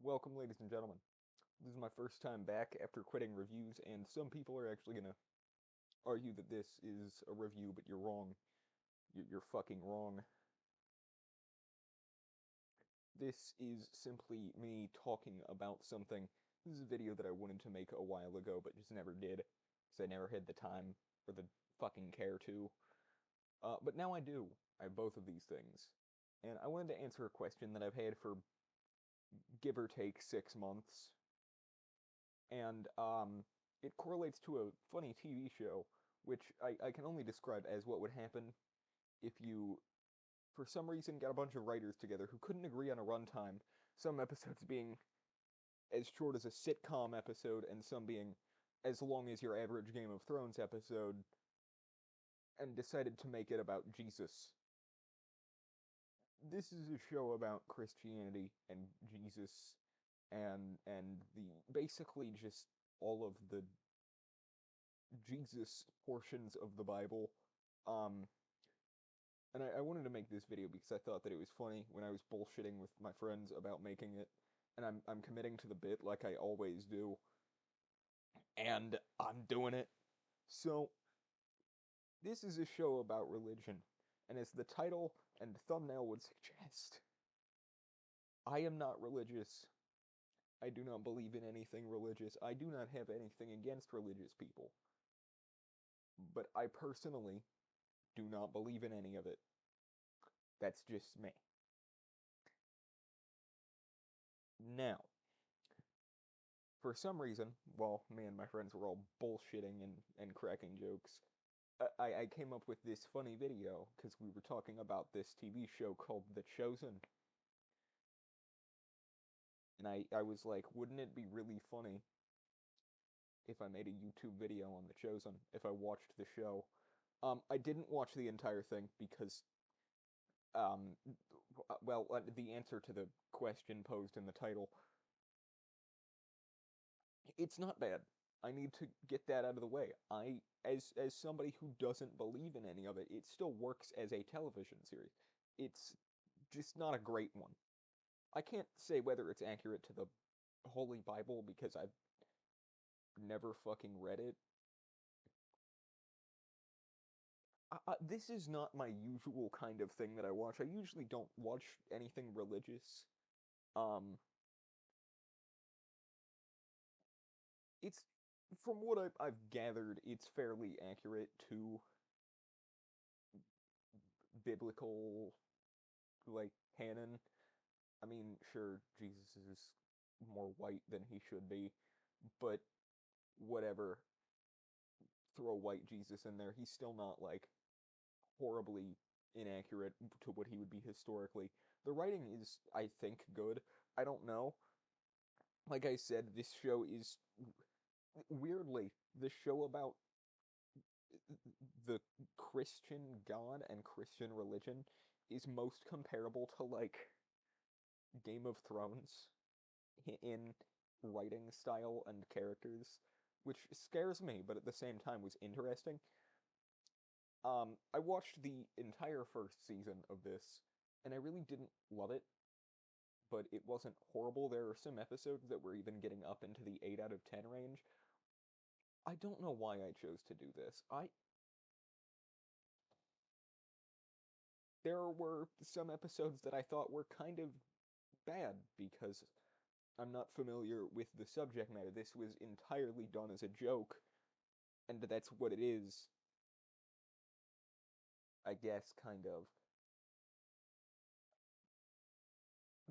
Welcome, ladies and gentlemen. This is my first time back after quitting reviews, and some people are actually gonna argue that this is a review, but you're wrong. You're fucking wrong. This is simply me talking about something. This is a video that I wanted to make a while ago, but just never did, because I never had the time or the fucking care to. But now I do. I have both of these things. And I wanted to answer a question that I've had for give or take 6 months. And it correlates to a funny TV show, which I can only describe as what would happen if you, for some reason, got a bunch of writers together who couldn't agree on a runtime, some episodes being as short as a sitcom episode, and some being as long as your average Game of Thrones episode, and decided to make it about Jesus. This is a show about Christianity and Jesus and the basically just all of the Jesus portions of the Bible. Um, and I wanted to make this video because I thought that it was funny when I was bullshitting with my friends about making it, and I'm committing to the bit like I always do, and I'm doing it. So, this is a show about religion, and as the title and thumbnail would suggest, I am not religious. I do not believe in anything religious. I do not have anything against religious people. But I personally do not believe in any of it. That's just me. Now, for some reason, while me and my friends were all bullshitting and cracking jokes, I came up with this funny video because we were talking about this TV show called The Chosen. And I was like, wouldn't it be really funny if I made a YouTube video on The Chosen, if I watched the show? I didn't watch the entire thing because, um, well, the answer to the question posed in the title, it's not bad. I need to get that out of the way. As somebody who doesn't believe in any of it, it still works as a television series. It's just not a great one. I can't say whether it's accurate to the Holy Bible because I've never fucking read it. This is not my usual kind of thing that I watch. I usually don't watch anything religious. Um, it's from what I've gathered, it's fairly accurate to biblical like canon. I mean, sure, Jesus is more white than he should be, but whatever. Throw white Jesus in there, he's still not like horribly inaccurate to what he would be historically. The writing is, I think, good. I don't know. Like I said, this show is weirdly the show about the Christian God and Christian religion is most comparable to like Game of Thrones in writing style and characters, which scares me, but at the same time was interesting. I watched the entire first season of this, and I really didn't love it, but it wasn't horrible. There are some episodes that were even getting up into the 8 out of 10 range. I don't know why I chose to do this. There were some episodes that I thought were kind of bad because I'm not familiar with the subject matter. This was entirely done as a joke, and that's what it is, I guess, kind of.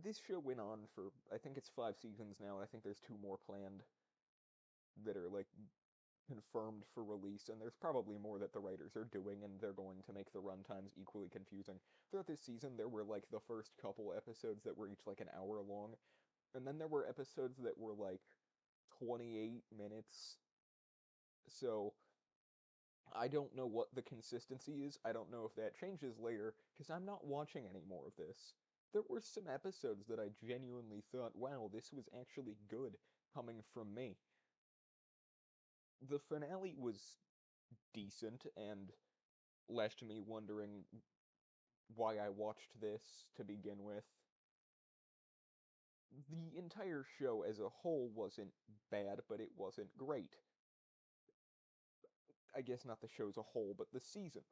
This show went on for, I think it's 5 seasons now, and I think there's 2 more planned that are, like, confirmed for release, and there's probably more that the writers are doing, and they're going to make the runtimes equally confusing. Throughout this season, there were, like, the first couple episodes that were each, like, an hour long, and then there were episodes that were, like, 28 minutes. So, I don't know what the consistency is. I don't know if that changes later, because I'm not watching any more of this. There were some episodes that I genuinely thought, wow, this was actually good coming from me. The finale was decent and left me wondering why I watched this to begin with. the entire show as a whole wasn't bad, but it wasn't great. I guess not the show as a whole, but the season.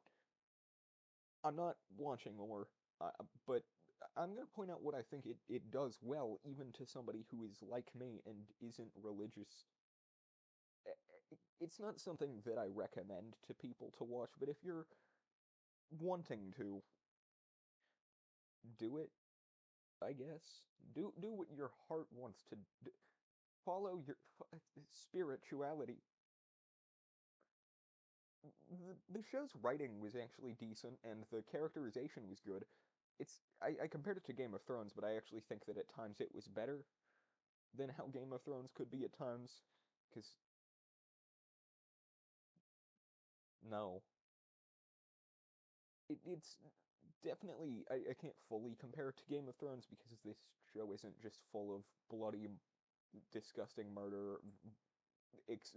I'm not watching more, but I'm going to point out what I think it does well, even to somebody who is like me and isn't religious. It's not something that I recommend to people to watch, but if you're wanting to do it, I guess do what your heart wants to do. Follow your spirituality. The show's writing was actually decent, and the characterization was good. I compared it to Game of Thrones, but I actually think that at times it was better than how Game of Thrones could be at times. Because, no. It's definitely, I can't fully compare it to Game of Thrones because this show isn't just full of bloody, disgusting murder,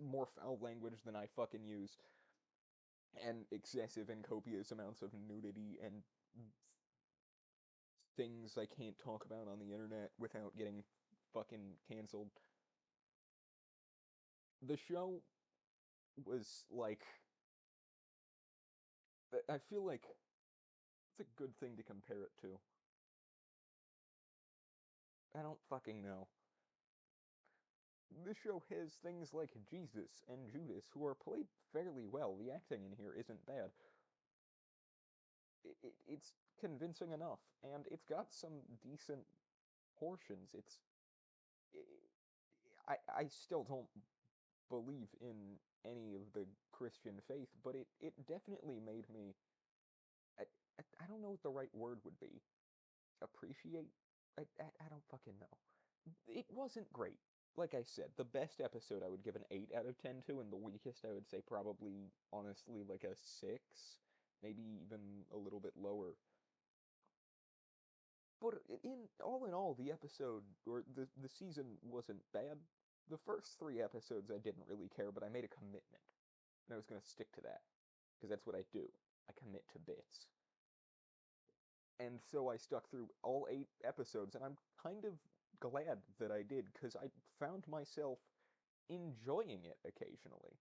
more foul language than I fucking use, and excessive and copious amounts of nudity and things I can't talk about on the internet without getting fucking canceled. The show was like, I feel like it's a good thing to compare it to. I don't fucking know. This show has things like Jesus and Judas, who are played fairly well. The acting in here isn't bad. It's convincing enough, and it's got some decent portions. I still don't believe in any of the Christian faith, but it definitely made me, I, I don't know what the right word would be. Appreciate? I don't fucking know. It wasn't great. Like I said, the best episode I would give an 8 out of 10 to, and the weakest I would say probably, honestly, like a 6, maybe even a little bit lower. But in all, the episode, or the season wasn't bad. The first 3 episodes I didn't really care, but I made a commitment, and I was going to stick to that, because that's what I do. I commit to bits. And so I stuck through all 8 episodes, and I'm kind of glad that I did, because I found myself enjoying it occasionally.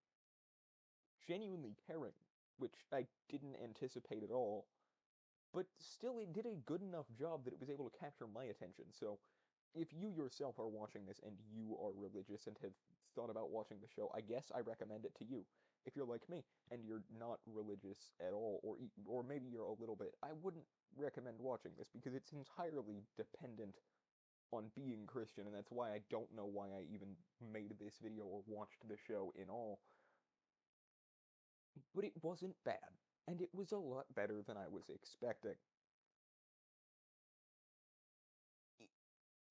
Genuinely caring, which I didn't anticipate at all, but still it did a good enough job that it was able to capture my attention. So if you yourself are watching this and you are religious and have thought about watching the show, I guess I recommend it to you. If you're like me and you're not religious at all, or maybe you're a little bit, I wouldn't recommend watching this because it's entirely dependent on being Christian, and that's why I don't know why I even made this video or watched the show in all. But it wasn't bad, and it was a lot better than I was expecting.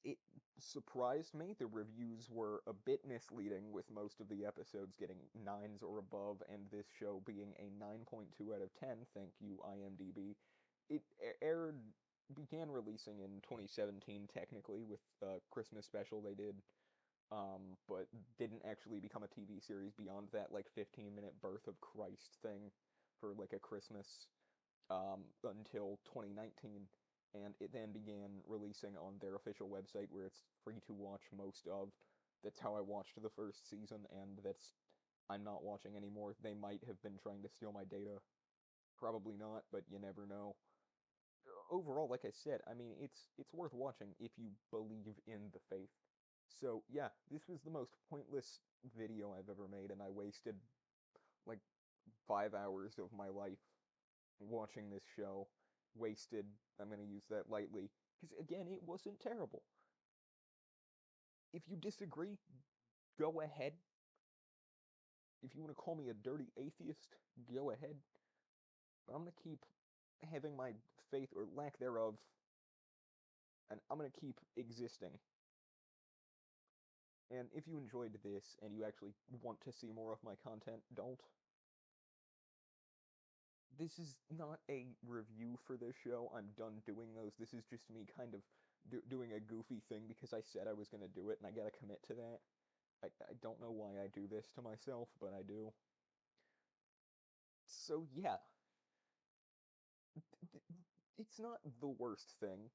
It surprised me. The reviews were a bit misleading, with most of the episodes getting 9s or above, and this show being a 9.2 out of 10. Thank you, IMDb. It began releasing in 2017, technically, with a Christmas special they did, but didn't actually become a TV series beyond that, like, 15-minute Birth of Christ thing for, like, a Christmas, until 2019, and it then began releasing on their official website where it's free to watch most of. That's how I watched the first season, and I'm not watching anymore. They might have been trying to steal my data. Probably not, but you never know. Overall, like I said, I mean, it's worth watching if you believe in the faith. So yeah, this was the most pointless video I've ever made, and I wasted like 5 hours of my life watching this show. Wasted, I'm going to use that lightly, because again, it wasn't terrible. If you disagree, go ahead. If you want to call me a dirty atheist, go ahead. But I'm going to keep having my faith, or lack thereof, and I'm going to keep existing. And if you enjoyed this and you actually want to see more of my content, don't. This is not a review for this show. I'm done doing those. This is just me kind of doing a goofy thing because I said I was going to do it, and I gotta commit to that. I don't know why I do this to myself, but I do. So yeah, it's not the worst thing.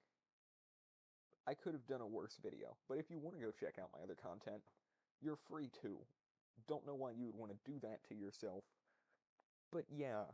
I could have done a worse video, but if you want to go check out my other content, you're free to. Don't know why you would want to do that to yourself. But yeah,